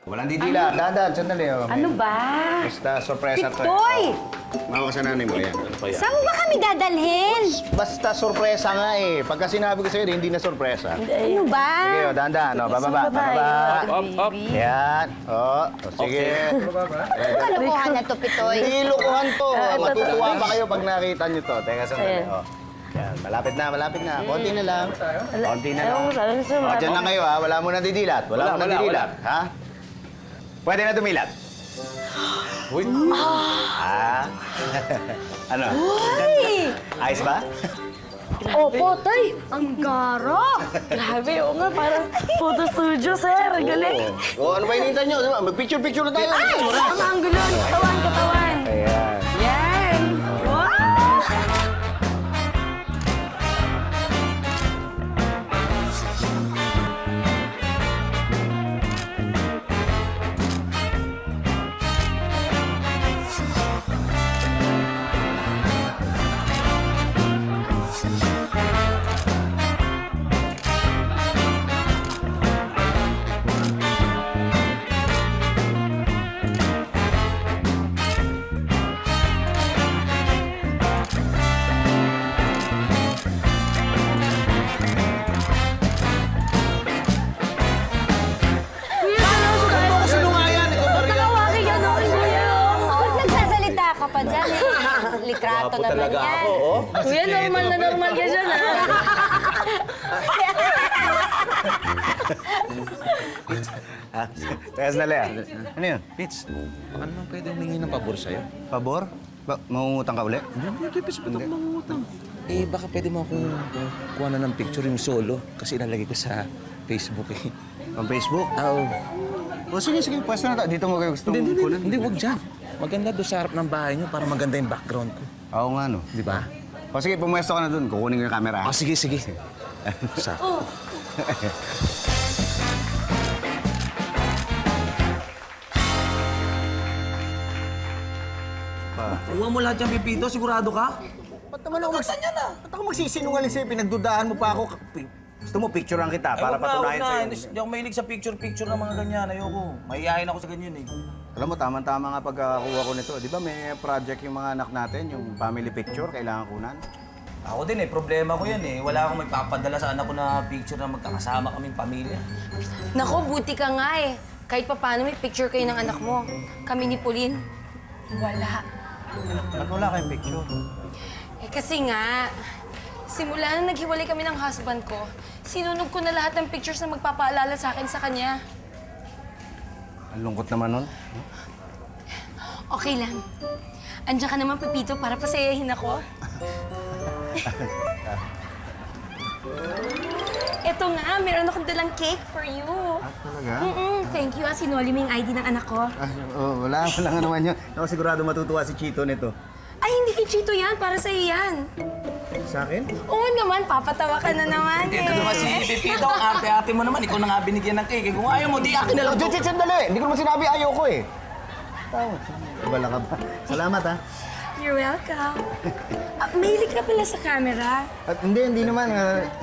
Walang didila. Dahan-dahan, sandali. Oh. Ano ba? Basta sorpresa to. Pitoy! Mawa ka sa nanay mo, yan. Ano pa yan? Saan ba kami dadalhin? Basta sorpresa nga eh. Pagka sinabi ko sa'yo, hindi na sorpresa. Ano ba? Sige, oh, dahan-dahan. Oh, bababa, bababa. Up. Yan. Oh, sige. Kalokohan na to, Pitoy. Hindi lukuhan to. Matutuwa pa kayo pag nakita nyo to. Teka, sandali. Oh. Yan, malapit na, malapit na. Konti na lang. Konti na lang. Oh, dyan lang kayo ha. Wala mo nang didilat. Wala mo nang didilat. Ha? Pwede na dumilat. Uy. Ano? Uy! Ayos ba? Opo, Tay. Ang gara. Grabe, oo nga. Parang photo studio, sir. Ang galing. Oh, ano ba hinihintay nyo? Mag-picture-picture na tayo. Ay! Ang anggulo. Katawan. Ayan. Yan. Wow! Ba't nagsasalita ka pa dyan eh? Litrato Wapo naman talaga yan. ako, oh. Kuya, normal na normal ka dyan, ha? Teka, sandali ah. Ano yun? Pitch, baka naman pwede humingi ng pabor sa'yo. Pabor? Mangungutang ka uli? Hindi, Pitch, ba't ako mangungutang? Eh, baka pwede mo akong kuha na ng picture yung solo kasi ilalagay ko sa Facebook eh. Ang Facebook? Oo. O sige, pwesto na tayo. Dito mo kayo gusto mong kunan? Hindi, wag dyan. Maganda doon sa harap ng bahay niyo para maganda yung background ko. Oo nga, no. Di ba? O sige, pumwesto ka na dun. Kukunin ko yung camera. Ah, sige. Sa... Kuha mo lahat yung pipito, sigurado ka? Ba't naman ako Ba't ako magsisinungaling sa'yo? Pinagdudaan mo pa ako. Gusto mo, picturean kita para patunayan sa'yo. Hindi ako mahilig sa picture ng mga ganyan. Ayoko. Mahihayin ako sa ganyan eh. Alam mo, tama-tama nga pagkakuha ko nito. Di ba may project yung mga anak natin, yung family picture, kailangan kunan? Ako din eh, problema ko yan eh. Wala akong magpapadala sa anak ko na picture na magkakasama kaming pamilya. Nako, buti ka nga eh. Kahit pa paano may picture kayo ng anak mo. Kami ni Pauline, wala. Ba't wala kayong picture? Eh kasi nga, simula na naghiwalay kami ng husband ko, sinunog ko na lahat ng pictures na magpapaalala sa akin sa kanya. Ang lungkot naman nun. Okay lang. Andiyan ka naman, Pepito, para pasayahin ako. Eto nga, meron akong dalang cake for you. Talaga? Thank you, sinoli mo yung ID ng anak ko. Wala nga naman yun. Ako sigurado matutuwa si Chito nito. Ay, hindi kay Chito yan, para sa'yo yan. Sa akin? Oo naman, papatawa ka na naman eh. Ito naman si Pipito, ang arte-arte mo naman. Ikaw na nga binigyan ng cake. Kung ayaw mo, di akin na lang to. Sandali! Hindi ko naman sinabi ayaw ko eh. Tao. Bala ka ba? Salamat ha. You're welcome. Mahilig ka pala sa camera. At hindi naman.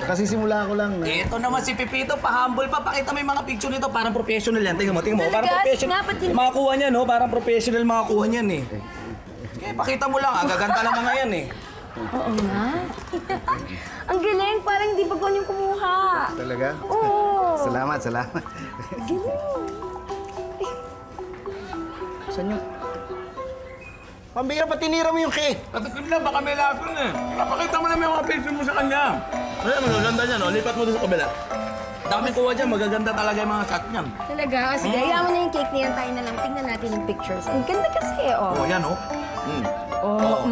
Kasi simula ko lang. Ito naman si Pipito, pa-humble pa. Pakita mo yung mga picture nito. Parang professional yan. Tingnan mo. Talaga? Parang professional. Dapat din- Mga kuha niyan, no? Parang professional mga kuha niyan eh. Kaya pakita mo lang. Ang gaganda lang mga yan eh. Oo nga. Ang galing, parang hindi ba yung kumuha. Talaga? Oo. Salamat. Galing. Saan yun? Pambira, pa tinira mo yung cake. Katakim lang, baka may lason eh. Pakita mo naman yung mga picture mo sa kanya. Kaya magaganda niyan, no? Lipat mo doon sa kabila. Dami kuha dyan, magaganda talaga yung mga shot niyan. Talaga? Sige, hayaan mo na yung cake niyan. Tayo na lang. Tingnan natin yung pictures. Ang ganda kasi, oh. Oh, yan, oh. Oh,